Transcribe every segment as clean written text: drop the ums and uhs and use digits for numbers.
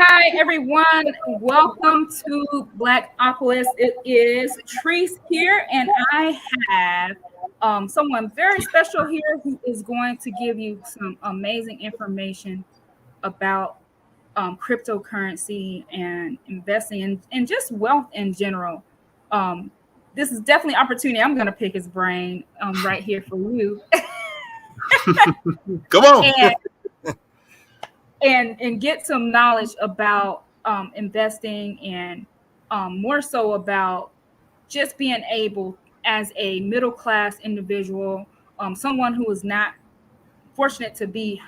Hi, everyone. Welcome to Black OPOLIS. It is Trice here, and I have someone very special here who is going to give you some amazing information about cryptocurrency and investing and just wealth in general. This is definitely an opportunity. I'm going to pick his brain right here for you. Come on. And get some knowledge about investing and more so about just being able as a middle class individual, someone who is not fortunate to be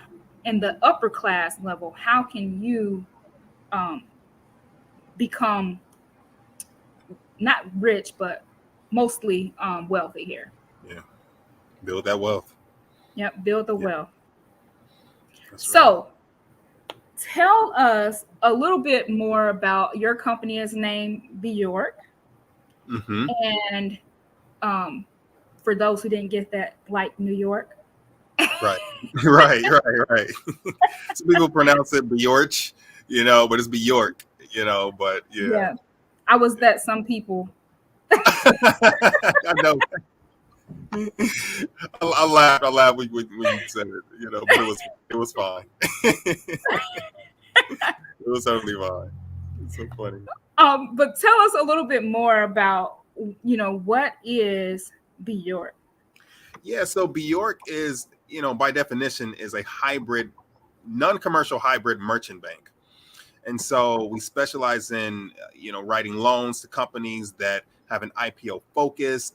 in the upper class level. How can you become not rich, but mostly wealthy here? Yeah. Build that wealth. Yep. Build the wealth. That's So right. tell us a little bit more about your company is named Beyorch. Mm-hmm. And for those who didn't get that, like New York. Right. Some people pronounce it Beyorch, but it's Beyorch, but yeah. I was that some people. I know. I laughed when you said it, but it was fine. It was totally fine. It's so funny. But tell us a little bit more about, what is Beyorch? Yeah, so Beyorch is, by definition, is a hybrid, non-commercial hybrid merchant bank. And so we specialize in, writing loans to companies that have an IPO focus.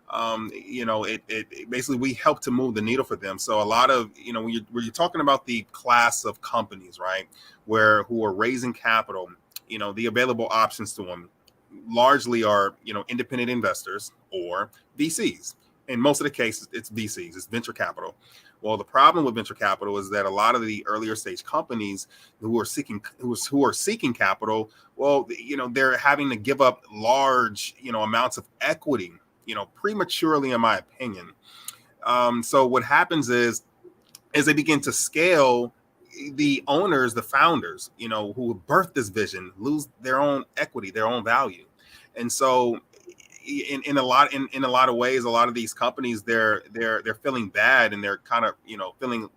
It basically we help to move the needle for them. So a lot of, when you're talking about the class of companies, right, who are raising capital, the available options to them largely are, independent investors or VCs. In most of the cases, it's VCs, it's venture capital. Well, the problem with venture capital is that a lot of the earlier stage companies who are seeking capital, well, they're having to give up large, amounts of equity, prematurely, in my opinion. So what happens is, as they begin to scale, the owners, the founders, who birthed this vision, lose their own equity, their own value. And so in a lot of ways, a lot of these companies, they're feeling bad, and they're kind of, feeling,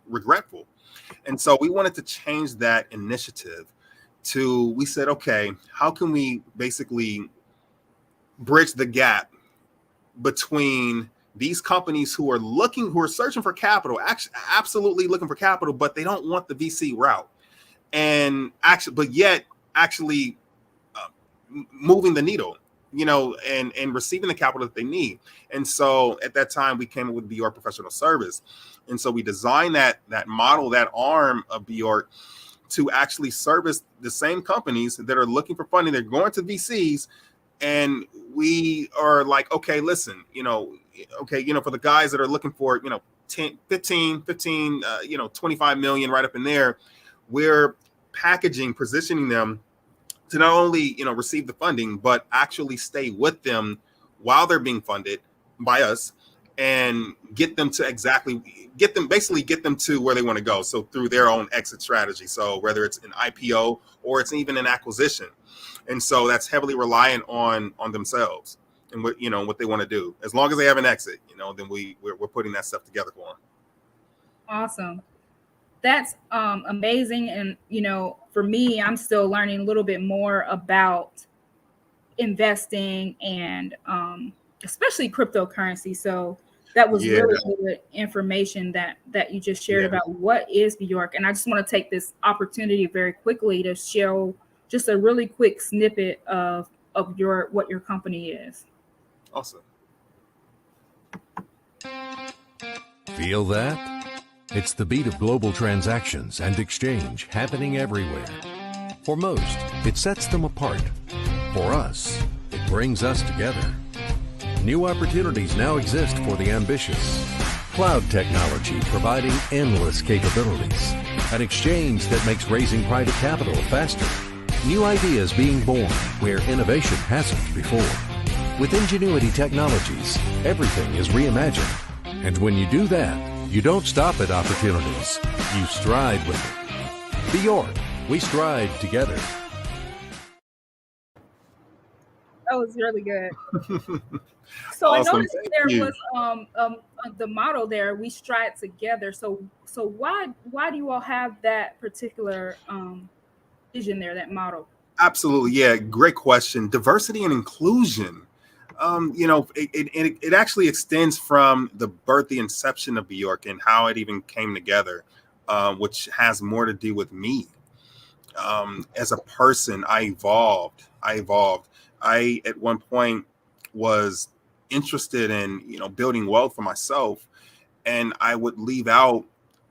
regretful. And so we wanted to change that initiative we said, okay, how can we basically bridge the gap between these companies who are searching for capital, absolutely looking for capital, but they don't want the VC route, and actually moving the needle, and receiving the capital that they need. And so at that time, we came up with Beyorch Professional Service. And so we designed that model, that arm of Beyorch, to actually service the same companies that are looking for funding. They're going to VCs, and we are like, okay, listen, for the guys that are looking for, 10, 15, 25 million right up in there, we're positioning them to not only, receive the funding, but actually stay with them while they're being funded by us, and get them to where they want to go. So through their own exit strategy. So whether it's an IPO or it's even an acquisition. And so that's heavily reliant on themselves and what they want to do. As long as they have an exit, then we're putting that stuff together for them. Awesome. That's amazing. And, for me, I'm still learning a little bit more about investing and especially cryptocurrency. So that was really good information that you just shared about what is Beyorch. And I just want to take this opportunity very quickly to show just a really quick snippet of what your company is. Awesome. Feel that? It's the beat of global transactions and exchange happening everywhere. For most, it sets them apart. For us, it brings us together. New opportunities now exist for the ambitious. Cloud technology providing endless capabilities. An exchange that makes raising private capital faster. New ideas being born where innovation hasn't before. With Ingenuity Technologies, everything is reimagined. And when you do that, you don't stop at opportunities. You stride with it. Beyorch, We strive together. That was really good. So I Awesome. noticed Thank there you. was the motto there, we strive together. So why do you all have that particular vision there, that motto? Absolutely. Yeah. Great question. Diversity and inclusion. It actually extends from the birth, the inception of Beyorch and how it even came together, which has more to do with me. As a person, I evolved. I at one point was interested in, building wealth for myself, and I would leave out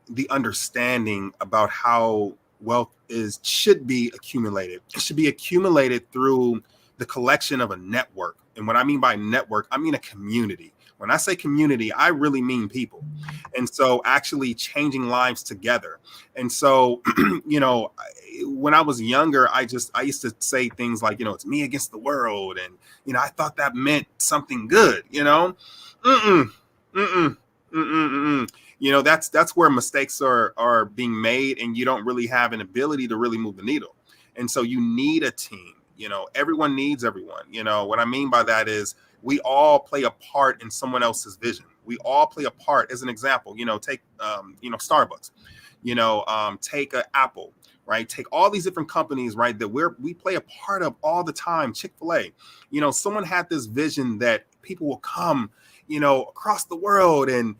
the understanding about how wealth is should be accumulated. It should be accumulated through the collection of a network. And what I mean by network, I mean a community. When I say community, I really mean people. And so actually changing lives together. And so, when I was younger, I used to say things like, it's me against the world. And, I thought that meant something good, Mm-mm, mm-mm, mm-mm, mm-mm. That's where mistakes are being made, and you don't really have an ability to really move the needle. And so you need a team. Everyone needs everyone. What I mean by that is we all play a part in someone else's vision. We all play a part. As an example, take Starbucks, take Apple, right? Take all these different companies, right, that we play a part of all the time. Chick-fil-A, someone had this vision that people will come, across the world and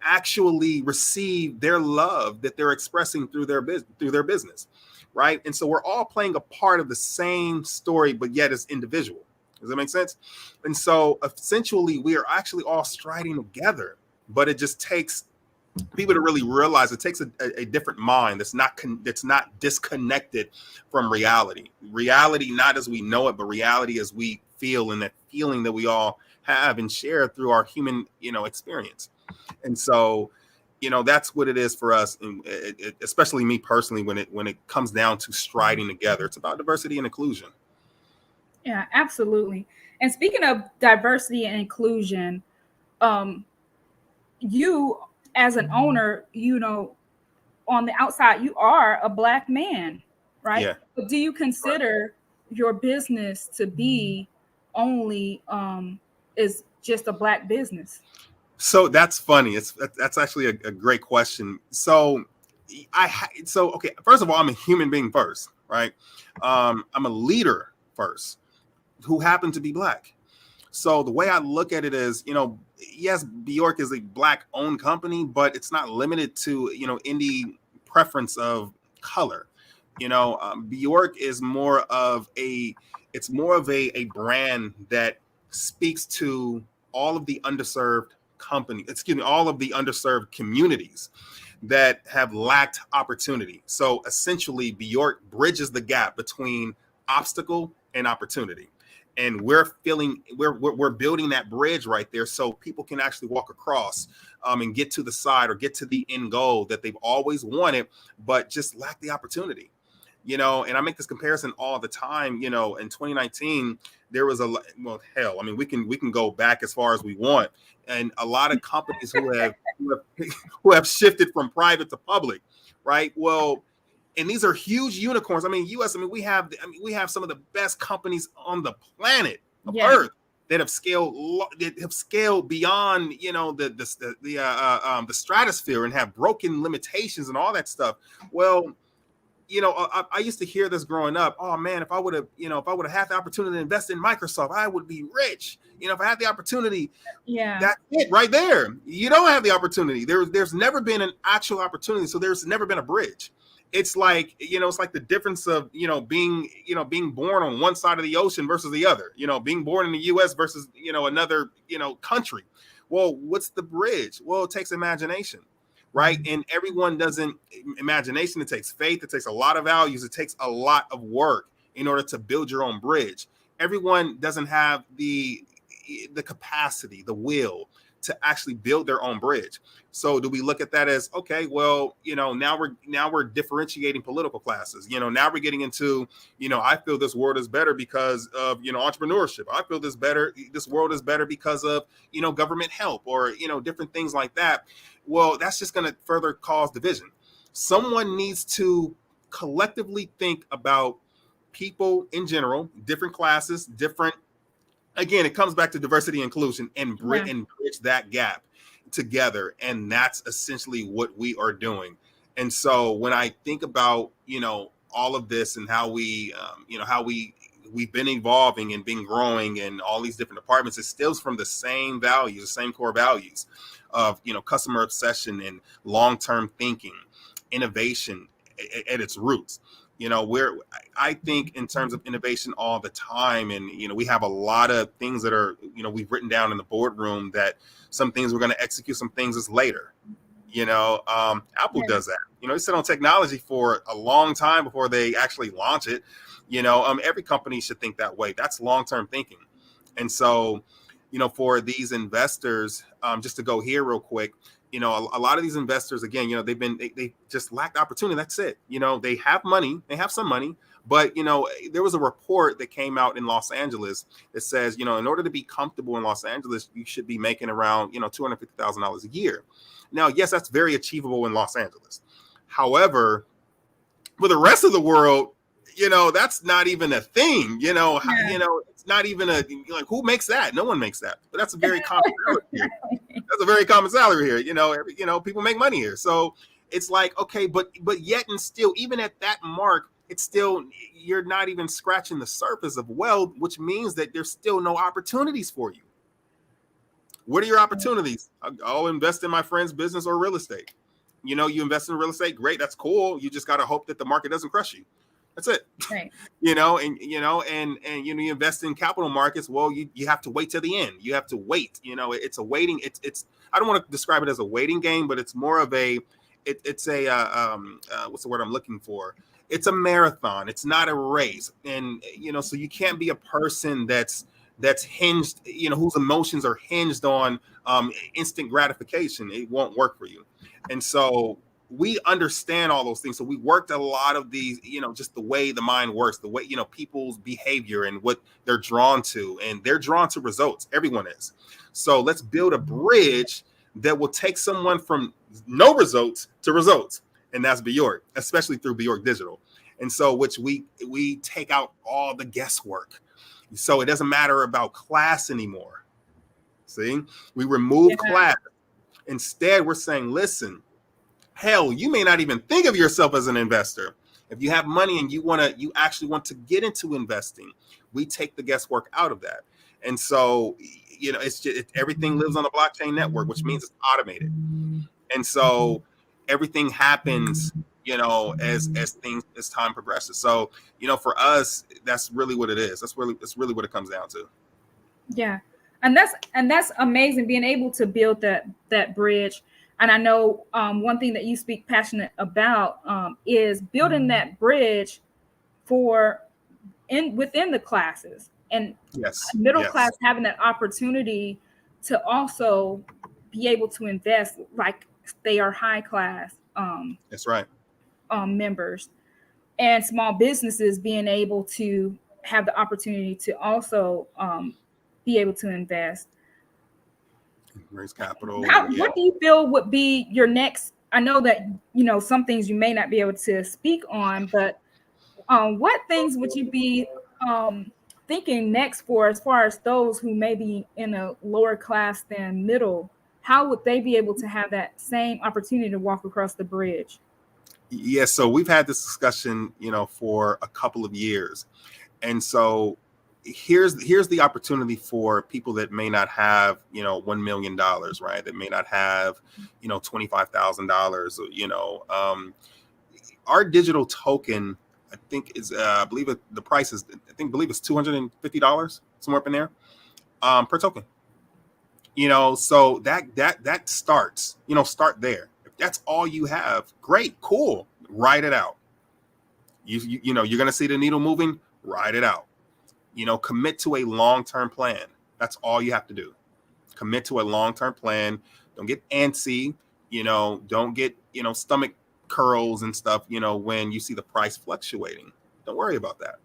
actually receive their love that they're expressing through their business, right? And so we're all playing a part of the same story, but yet as individual. Does that make sense? And so essentially, we are actually all striding together, but it just takes people to really realize it takes a different mind that's not disconnected from reality. Reality, not as we know it, but reality as we feel, and that feeling that we all have and share through our human, experience. And so, that's what it is for us, and especially me personally, when it comes down to striding together, it's about diversity and inclusion. Yeah, absolutely. And speaking of diversity and inclusion, you as an owner, on the outside, you are a Black man, right? Yeah. But do you consider your business to be only is just a Black business? So that's funny. That's actually a great question. So okay. First of all, I'm a human being first, right? I'm a leader first, who happen to be Black. So the way I look at it is, yes, Beyorch is a Black-owned company, but it's not limited to, any preference of color. Beyorch is it's more of a brand that speaks to all of the all of the underserved communities that have lacked opportunity. So essentially, Beyorch bridges the gap between obstacle and opportunity. And we're building that bridge right there, so people can actually walk across and get to the side or get to the end goal that they've always wanted, but just lack the opportunity. And I make this comparison all the time. In 2019, there was hell, I mean, we can go back as far as we want, and a lot of companies who have shifted from private to public, right? Well, and these are huge unicorns. I mean, we have some of the best companies on the planet of Earth that have scaled beyond, the stratosphere, and have broken limitations and all that stuff. Well, I used to hear this growing up. Oh man, if I would have had the opportunity to invest in Microsoft, I would be rich. If I had the opportunity, that's it right there. You don't have the opportunity. There's never been an actual opportunity, so there's never been a bridge. It's like, it's like the difference of, being born on one side of the ocean versus the other, being born in the US versus, another, country. Well, what's the bridge? Well, it takes imagination, right? And everyone doesn't imagination. It takes faith. It takes a lot of values. It takes a lot of work in order to build your own bridge. Everyone doesn't have the capacity, the will to actually build their own bridge. So do we look at that as, okay, well, now we're differentiating political classes. Now we're getting into, I feel this world is better because of, entrepreneurship. I feel this world is better because of, government help, or, different things like that. Well, that's just going to further cause division. Someone needs to collectively think about people in general, different classes, different. Again, it comes back to diversity and inclusion, and bridge that gap together. And that's essentially what we are doing. And so when I think about, all of this and how we've been evolving and been growing in all these different departments, it stems from the same values, the same core values of, customer obsession and long-term thinking, innovation at its roots. I think in terms of innovation all the time, and we have a lot of things that are we've written down in the boardroom, that some things we're going to execute, some things is later. Apple does that. They sit on technology for a long time before they actually launch it. Every company should think that way. That's long-term thinking. And so for these investors, just to go here real quick, a lot of these investors, again, they just lacked opportunity. That's it. They have money, they have some money, but, there was a report that came out in Los Angeles that says, in order to be comfortable in Los Angeles, you should be making around, $250,000 a year. Now, yes, that's very achievable in Los Angeles. However, for the rest of the world, that's not even a thing, it's not even who makes that? No one makes that. But that's a very common salary here. That's a very common salary here. People make money here. So it's like, okay, but yet and still, even at that mark, it's still, you're not even scratching the surface of wealth, which means that there's still no opportunities for you. What are your opportunities? I'll invest in my friend's business or real estate. You invest in real estate, great, that's cool. You just got to hope that the market doesn't crush you. That's it. Right. And you invest in capital markets. Well, you have to wait till the end. You have to wait. It's a waiting. It's I don't want to describe it as a waiting game, but it's more of a what's the word I'm looking for? It's a marathon. It's not a race. And so you can't be a person that's hinged, whose emotions are hinged on instant gratification. It won't work for you. And so we understand all those things. So we worked a lot of these, just the way the mind works, the way, people's behavior and what they're drawn to, and they're drawn to results. Everyone is. So let's build a bridge that will take someone from no results to results. And that's Beyorch, especially through Beyorch Digital. And so, which we take out all the guesswork. So it doesn't matter about class anymore. See, we remove class. Instead, we're saying, listen, hell, you may not even think of yourself as an investor. If you have money and you actually want to get into investing, we take the guesswork out of that. And so, it's just, everything lives on a blockchain network, which means it's automated. And so everything happens, as time progresses. So, for us, that's really what it is. That's really what it comes down to. Yeah. And that's amazing, being able to build that bridge. And I know one thing that you speak passionate about is building that bridge within the classes, and middle class having that opportunity to also be able to invest like they are high class. That's right. Members, and small businesses being able to have the opportunity to also be able to invest, raise capital. What do you feel would be your next? I know that some things you may not be able to speak on, but what things would you be thinking next for, as far as those who may be in a lower class than middle? How would they be able to have that same opportunity to walk across the bridge? Yeah, so we've had this discussion, for a couple of years. And so here's the opportunity for people that may not have, $1 million, right? That may not have, $25,000, our digital token, I think is, I believe the price is, I believe it's $250, somewhere up in there, per token. So that starts, start there. If that's all you have, great, cool, write it out. You're going to see the needle moving, write it out. Commit to a long-term plan. That's all you have to do. Commit to a long-term plan. Don't get antsy, don't get, stomach curls and stuff, when you see the price fluctuating. Don't worry about that.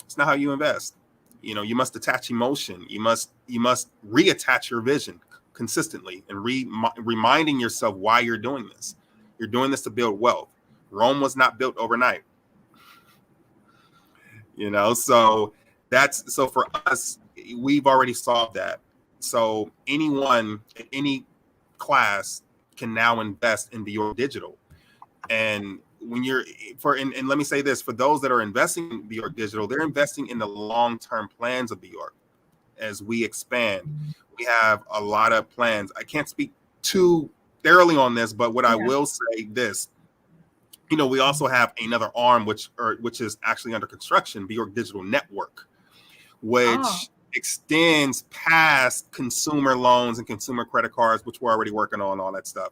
It's not how you invest. You must attach emotion. You must reattach your vision consistently and reminding yourself why you're doing this. You're doing this to build wealth. Rome was not built overnight. So so for us, we've already solved that. So anyone in any class can now invest in Beyorch Digital. And when you're and let me say this, for those that are investing in Beyorch Digital, they're investing in the long-term plans of Beyorch. As we expand, we have a lot of plans. I can't speak too thoroughly on this, but what I will say this, we also have another arm which is actually under construction, Beyorch Digital Network, which extends past consumer loans and consumer credit cards, which we're already working on, all that stuff.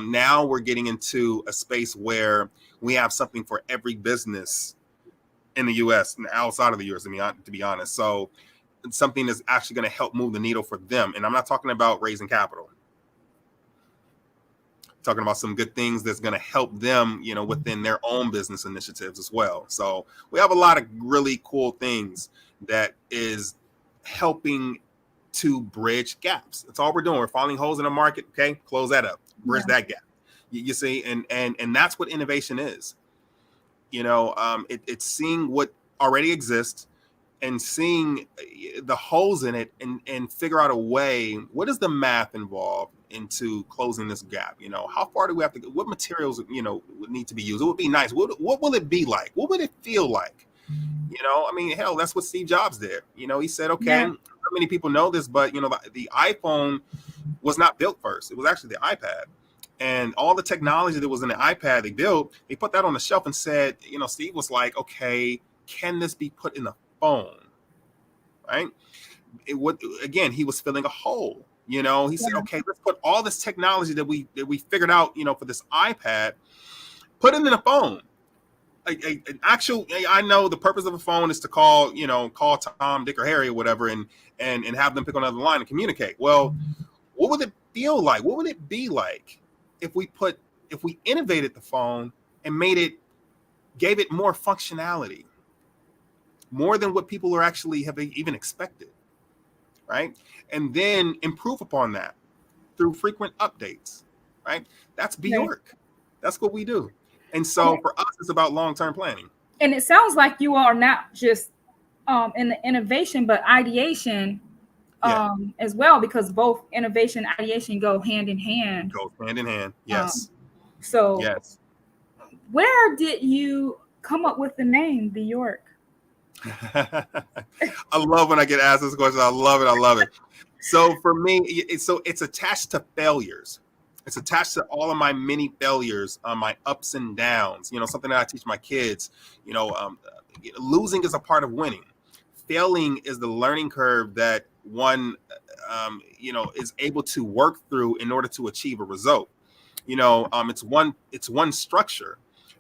Now we're getting into a space where we have something for every business in the U.S. and outside of the U.S., to be honest. So it's something that's actually going to help move the needle for them. And I'm not talking about raising capital. I'm talking about some good things that's going to help them, within their own business initiatives as well. So we have a lot of really cool things that is helping to bridge gaps. That's all we're doing. We're finding holes in the market. Okay, close that up, bridge that gap. You see, and that's what innovation is. It's seeing what already exists and seeing the holes in it and figure out a way. What is the math involved into closing this gap? How far do we have to go? What materials would need to be used? It would be nice. What will it be like? What would it feel like? Hell, that's what Steve Jobs did. He said, okay, not many people know this, but the iPhone was not built first. It was actually the iPad. And all the technology that was in the iPad they built, they put that on the shelf and said, Steve was like, okay, can this be put in the phone? Right? Again, he was filling a hole. He said, okay, let's put all this technology that we figured out, for this iPad, put it in a phone. I know the purpose of a phone is to call Tom, Dick, or Harry or whatever, and have them pick on another line and communicate. Well, what would it feel like? What would it be like if we innovated the phone and gave it more functionality, more than what people are actually have even expected, right? And then improve upon that through frequent updates, right? That's Beyorch. That's what we do. And so for us, it's about long-term planning. And it sounds like you are not just in the innovation, but ideation as well, because both innovation and ideation go hand in hand. Go hand in hand, yes. Yes. Where did you come up with the name Beyorch? I love when I get asked this question. I love it. So for me, it's attached to failures. It's attached to all of my many failures, my ups and downs. Something that I teach my kids. Losing is a part of winning. Failing is the learning curve that one, is able to work through in order to achieve a result. It's one structure.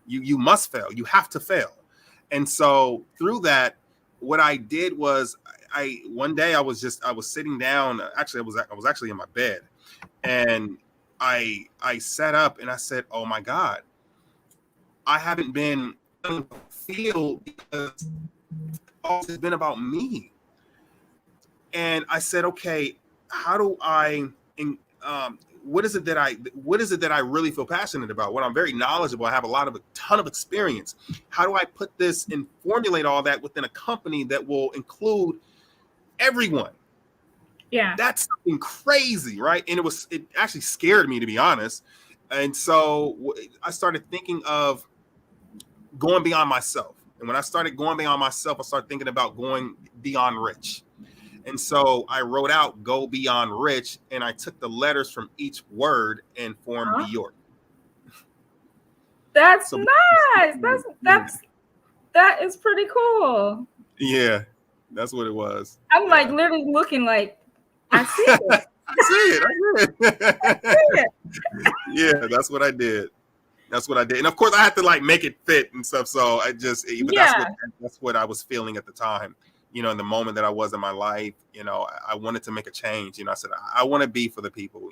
You must fail. You have to fail. And so through that, what I did was one day I was sitting down. Actually, I was actually in my bed, and I sat up and I said, oh my God, I haven't been in the field because it's been about me. And I said, okay, how do what is it that I really feel passionate about? What I'm very knowledgeable. I have a ton of experience. How do I put this and formulate all that within a company that will include everyone? Yeah, that's something crazy, right? And it actually scared me, to be honest. And so I started thinking of going beyond myself. And when I started going beyond myself, I started thinking about going beyond rich. And so I wrote out "Go Beyond Rich," and I took the letters from each word and formed Beyorch. That's nice. That is pretty cool. Yeah, that's what it was. I'm like literally looking like, I see it. I see it. Yeah, that's what I did. And of course I had to make it fit and stuff. So that's what I was feeling at the time. In the moment that I was in my life, I wanted to make a change. I said, I want to be for the people.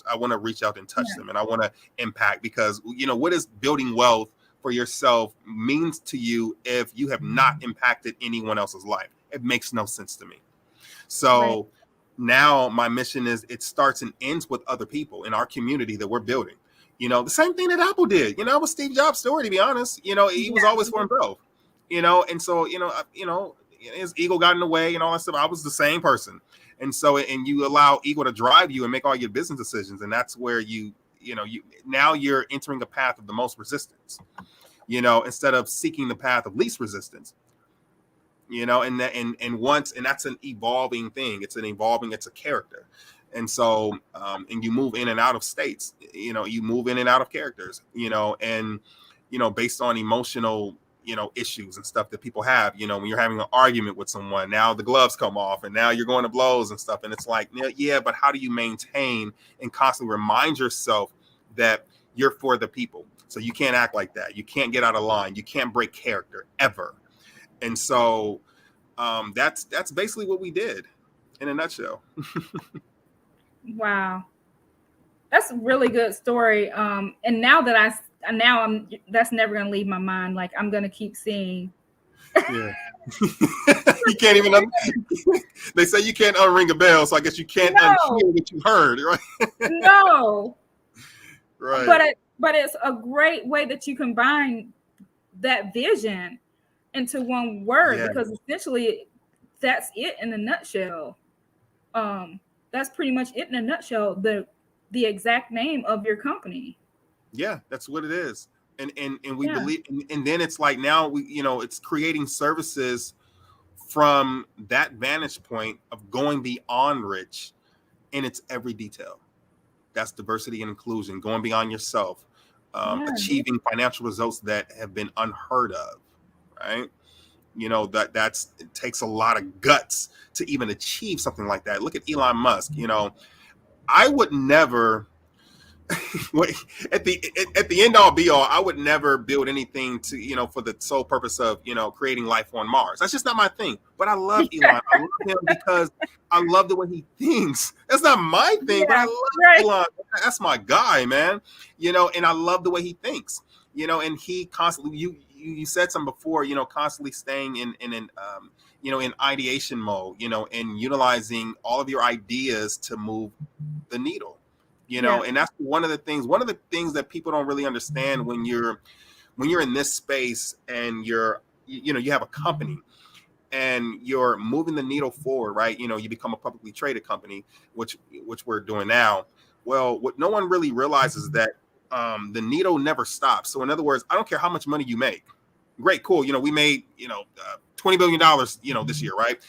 I want to reach out and touch them, and I want to impact, because, what is building wealth for yourself means to you if you have not impacted anyone else's life? It makes no sense to me. So now my mission is, it starts and ends with other people in our community that we're building. The same thing that Apple did. It was Steve Jobs' story, to be honest. He was always for himself. And so, his ego got in the way and all that stuff. I was the same person. And so, and you allow ego to drive you and make all your business decisions. And that's where now you're entering a path of the most resistance, instead of seeking the path of least resistance, and that's an evolving thing. It's a character. And so, and you move in and out of states, you move in and out of characters, and, based on emotional, issues and stuff that people have, when you're having an argument with someone, now the gloves come off and now you're going to blows and stuff. And it's like, yeah, but how do you maintain and constantly remind yourself that you're for the people? So you can't act like that. You can't get out of line. You can't break character ever. And so that's basically what we did in a nutshell. Wow. That's a really good story. And now that that's never going to leave my mind. Like, I'm going to keep seeing. Yeah. You can't even, they say you can't unring a bell. So I guess you can't unhear what you heard, right? No. Right. But it's a great way that you combine that vision into one word, because essentially that's it in a nutshell. That's pretty much it in a nutshell. The exact name of your company. Yeah, that's what it is. And we believe, and then it's like now it's creating services from that vantage point of going beyond rich in its every detail. That's diversity and inclusion, going beyond yourself, achieving financial results that have been unheard of, right? It takes a lot of guts to even achieve something like that. Look at Elon Musk. I would never at the end all be all, I would never build anything to, for the sole purpose of, creating life on Mars. That's just not my thing. But I love Elon. I love him because I love the way he thinks. That's not my thing, but I love Elon. That's my guy, man. And I love the way he thinks, and he constantly, you said something before, constantly staying in ideation mode, and utilizing all of your ideas to move the needle. And that's one of the things that people don't really understand when you're in this space and you have a company and you're moving the needle forward, right? You become a publicly traded company, which we're doing now. Well, what no one really realizes is that the needle never stops. So in other words, I don't care how much money you make. Great, cool. We made, $20 billion, this year, right?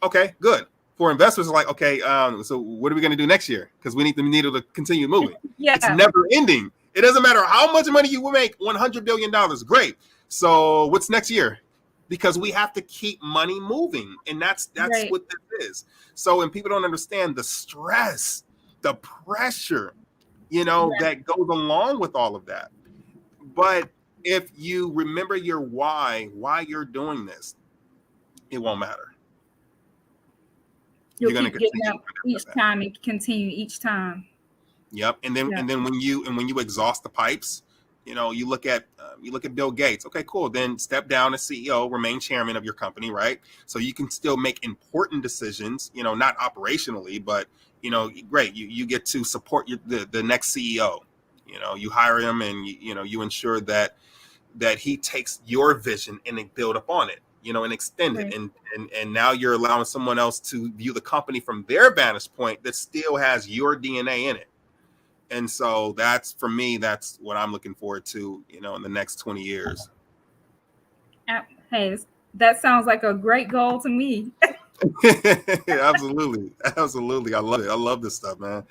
Okay, good. For investors, are like, okay, so what are we going to do next year? Because we need the needle to continue moving. It's never ending. It doesn't matter how much money you will make, $100 billion. Great. So what's next year? Because we have to keep money moving. And that's what this is. So when people don't understand the stress, the pressure, that goes along with all of that. But if you remember your why you're doing this, it won't matter. You're going to getting up each time and continue each time. Yep. And then when you exhaust the pipes, you look at Bill Gates. Okay, cool. Then step down as CEO, remain chairman of your company, right? So you can still make important decisions, not operationally, but great. You get to support the next CEO. You hire him and you ensure that he takes your vision and they build upon it. And extend it. And now you're allowing someone else to view the company from their vantage point that still has your DNA in it. And so that's what I'm looking forward to, in the next 20 years. Hey, that sounds like a great goal to me. Absolutely. I love it. I love this stuff, man.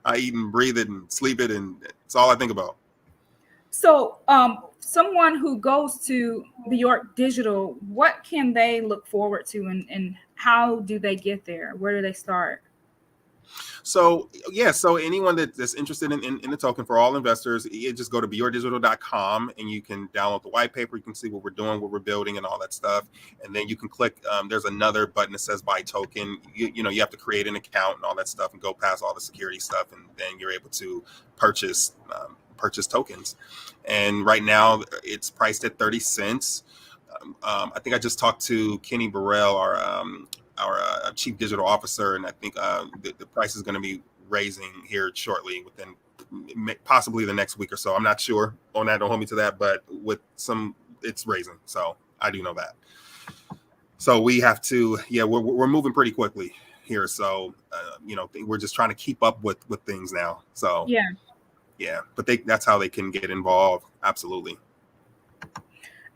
I eat and breathe it and sleep it, and it's all I think about. So, someone who goes to Beyorch Digital, what can they look forward to, and how do they get there? Where do they start? So anyone that's interested in the token, for all investors, you just go to beyorchdigital.com and you can download the white paper. You can see what we're doing, what we're building, and all that stuff. And then you can click. There's another button that says buy token. You have to create an account and all that stuff and go past all the security stuff, and then you're able to purchase tokens. And right now it's priced at 30 cents. I think I just talked to Kenny Burrell, our chief digital officer, and I think the price is going to be raising here shortly, within possibly the next week or so. I'm not sure on that. Don't hold me to that, but it's raising. So I do know that. So we have to, we're moving pretty quickly here. So, we're just trying to keep up with things now. So but that's how they can get involved. Absolutely.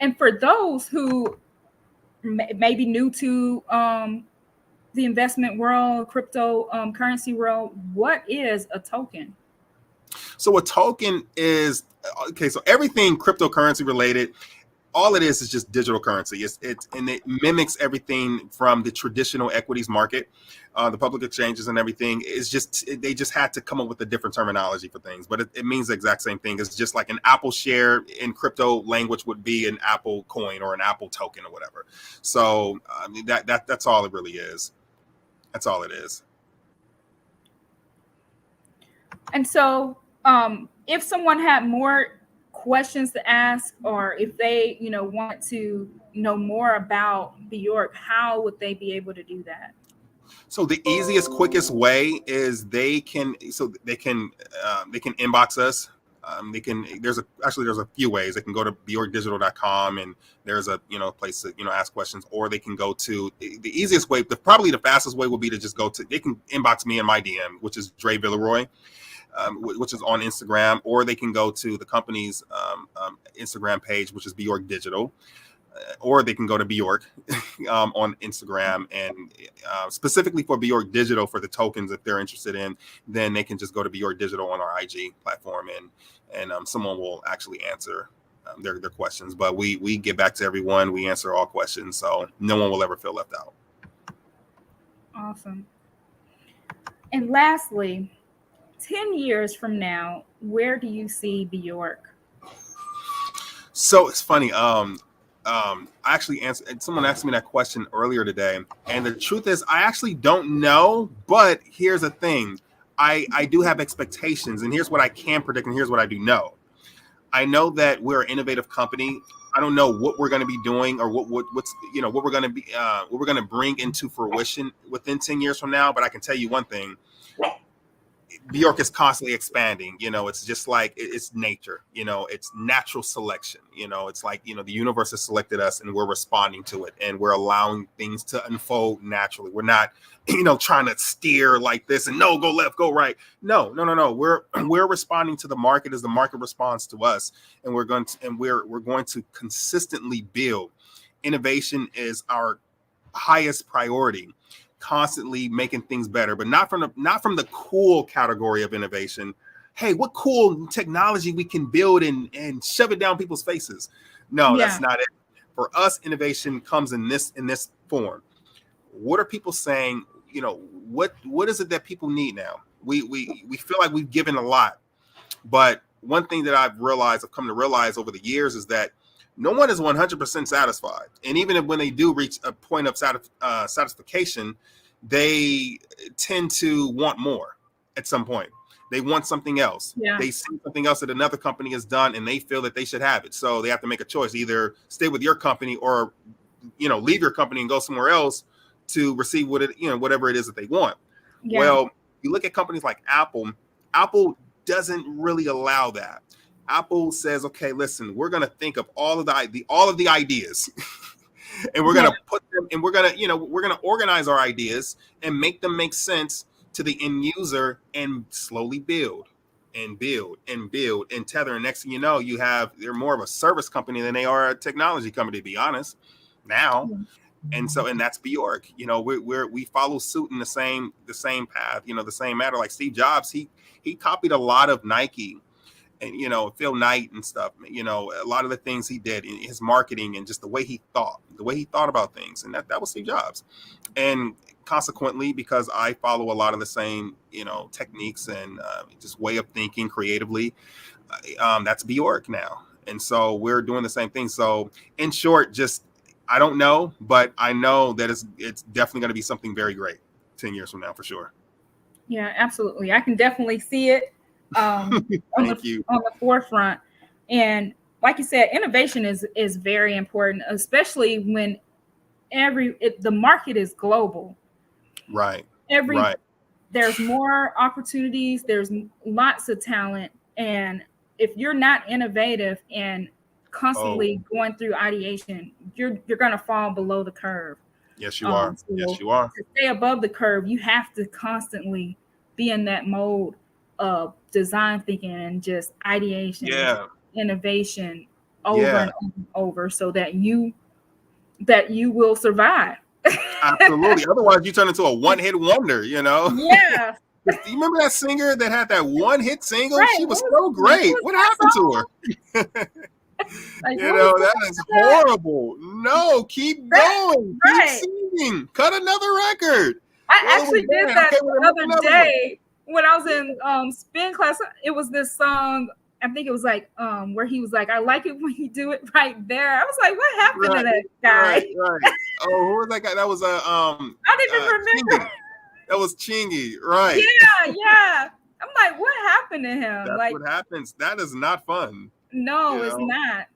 And for those who may be new to the investment world, crypto currency world, what is a token? So a token is, so everything cryptocurrency related, all it is just digital currency. And it mimics everything from the traditional equities market, the public exchanges and everything. They just had to come up with a different terminology for things, but it means the exact same thing. It's just like an Apple share in crypto language would be an Apple coin or an Apple token or whatever. So that's all it really is. That's all it is. And so if someone had more questions to ask, or if they, want to know more about Beyorch, how would they be able to do that? So the easiest, quickest way is they can inbox us. There's a few ways. They can go to beyorchdigital.com, and there's a place to ask questions, or they can go to the easiest way. Probably the fastest way would be to just they can inbox me in my DM, which is André Villeroy, which is on Instagram, or they can go to the company's Instagram page, which is Beyorch Digital, or they can go to Beyorch on Instagram, and specifically for Beyorch Digital for the tokens, if they're interested in, then they can just go to Beyorch Digital on our IG platform, and someone will actually answer their questions. But we get back to everyone. We answer all questions, so no one will ever feel left out. Awesome. And lastly, 10 years from now, where do you see Beyorch? So it's funny. I actually answered. Someone asked me that question earlier today, and the truth is, I actually don't know. But here's the thing: I do have expectations, and here's what I can predict, and here's what I do know. I know that we're an innovative company. I don't know what we're going to be doing, or what's what we're going to be what we're going to bring into fruition within 10 years from now. But I can tell you one thing: Beyorch is constantly expanding. It's just like it's nature. It's natural selection. It's like the universe has selected us, and we're responding to it, and we're allowing things to unfold naturally. We're not trying to steer like this and no, go left, go right. No. We're responding to the market as the market responds to us, and we're going to consistently build. Innovation is our highest priority. Constantly making things better, but not from the cool category of innovation. Hey, what cool technology we can build and shove it down people's faces. No, that's not it. For us, innovation comes in this form. What are people saying? What is it that people need now? We feel like we've given a lot, but one thing that I've come to realize over the years is that no one is 100% satisfied. And even when they do reach a point of satisfaction, they tend to want more at some point. They want something else. Yeah. They see something else that another company has done, and they feel that they should have it. So they have to make a choice: either stay with your company or, leave your company and go somewhere else to receive whatever it is that they want. Yeah. Well, you look at companies like Apple. Apple doesn't really allow that. Apple says, okay, listen, we're going to think of all of the ideas and we're going to put them, and we're going to organize our ideas and make them make sense to the end user, and slowly build and build and build and tether. And next thing you know, they're more of a service company than they are a technology company, to be honest now. And that's Beyorch. We follow suit in the same path, the same matter. Like Steve Jobs, he copied a lot of Nike and Phil Knight and stuff. A lot of the things he did in his marketing and just the way he thought about things, and that was Steve Jobs. And consequently, because I follow a lot of the same techniques and just way of thinking creatively, that's Beyorch now. And so we're doing the same thing. So in short, just I don't know, but I know that it's definitely going to be something very great 10 years from now, for sure. Yeah, absolutely. I can definitely see it on the forefront. And like you said, innovation is very important, especially when the market is global. Right. There's more opportunities. There's lots of talent. And if you're not innovative and constantly going through ideation, you're gonna fall below the curve. Yes, you are. Yes, you are. To stay above the curve, you have to constantly be in that mode of design thinking and just ideation, innovation over and over and over, so that you will survive. Absolutely. Otherwise, you turn into a one-hit wonder, you know? Yeah. Do you remember that singer that had that one-hit single? Right. She was so great. What happened to her? Like, you know, that is horrible. No, keep going. Keep singing. Cut another record. I actually did that the other day when I was in spin class. It was this song. I think it was like where he was like, "I like it when you do it right there." I was like, "What happened to that guy?" Right. Oh, who was that guy? That was I didn't even remember. Chingy. That was Chingy, right? Yeah. I'm like, what happened to him? That's like what happens. That is not fun. No, it's not.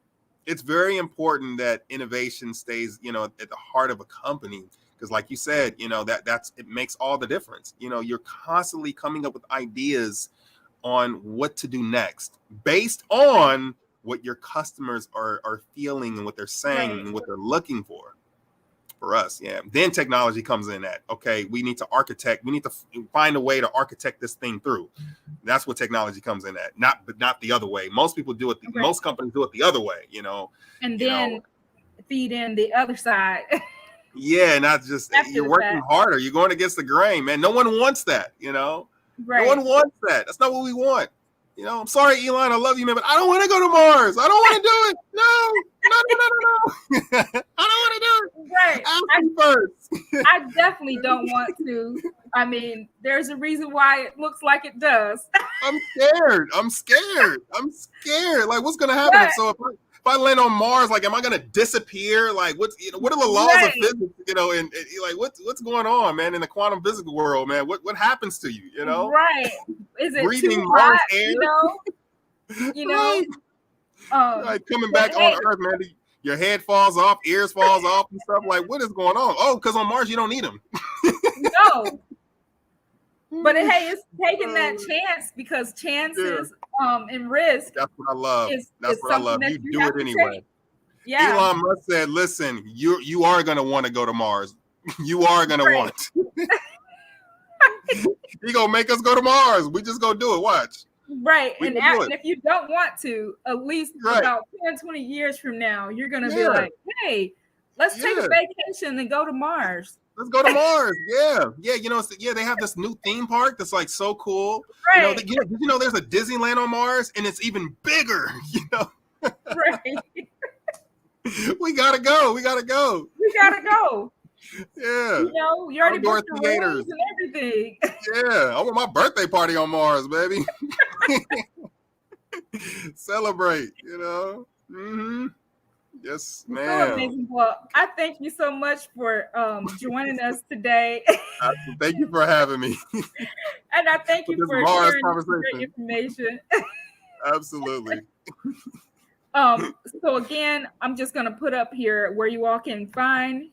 It's very important that innovation stays, you know, at the heart of a company, because, like you said, you know, that's it makes all the difference. You know, you're constantly coming up with ideas on what to do next based on what your customers are feeling and what they're saying and what they're looking for us. Then technology comes in at, okay, we need to find a way to architect this thing through. That's what technology comes in at, not the other way. Most people do it, most companies do it the other way, you know. And then feed in the other side. Not just, you're working harder, you're going against the grain, man. No one wants that, you know. No one wants that. That's not what we want. You know, I'm sorry, Elon, I love you, man, but I don't want to go to Mars. I don't want to do it. No. I don't want to do it. Right. Ask me first. I definitely don't want to. I mean, there's a reason why it looks like it does. I'm scared. Like, what's gonna happen? Right. So if I land on Mars, like, am I gonna disappear? Like, what are the laws of physics? You know, and like, what's going on, man, in the quantum physics world, man? What happens to you? You know, right? Is it breathing too Mars hot, air? You know, like coming back on Earth, man. Your head falls off, ears falls off, and stuff. Like, what is going on? Oh, because on Mars you don't need them. No. But hey, it's taking that chance, because chances and risk. That's what I love. That's what I love. You do it anyway. Yeah. Elon Musk said, "Listen, you are going to want to go to Mars. You are going to want. He gonna make us go to Mars. We just go do it. Watch." Right. And if you don't want to, at least about 10, 20 years from now, you're going to be like, hey, let's take a vacation and go to Mars. Let's go to Mars. You know, they have this new theme park that's like so cool. Right. You know, did you know there's a Disneyland on Mars and it's even bigger? You know. Right. We gotta go. Yeah. You know, you already booked the rooms and everything. Yeah, I want my birthday party on Mars, baby. Celebrate, you know. Mm-hmm. Yes, ma'am. So amazing. Well, I thank you so much for joining us today. Thank you for having me. And I thank you for sharing great information. Absolutely. So again, I'm just going to put up here where you all can find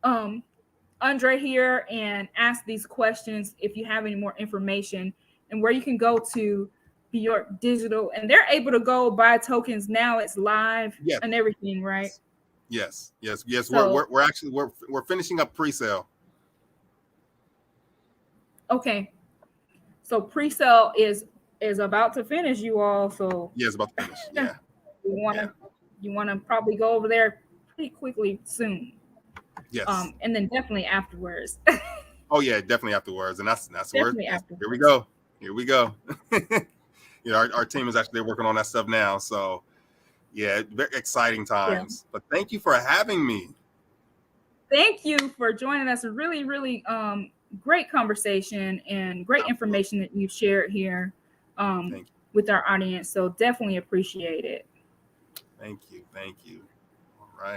André here and ask these questions if you have any more information, and where you can go to Beyorch Digital, and they're able to go buy tokens now. It's live and everything, right? Yes. So, we're finishing up pre-sale. Okay, so pre-sale is about to finish, you all. So it's about to finish. Yeah. You want to probably go over there pretty quickly soon. Yes. And then definitely afterwards. Oh yeah, definitely afterwards. And that's where here we go. You know, our team is actually working on that stuff now. So yeah, very exciting times. But thank you for having me. Thank you for joining us. A really, really great conversation and great information that you've shared here with our audience. So definitely appreciate it. Thank you.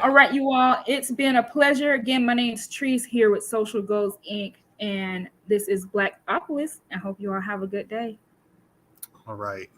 All right, you all. It's been a pleasure. Again, my name is Trice here with SociaGoats Inc. And this is Black OPOLIS. I hope you all have a good day. All right.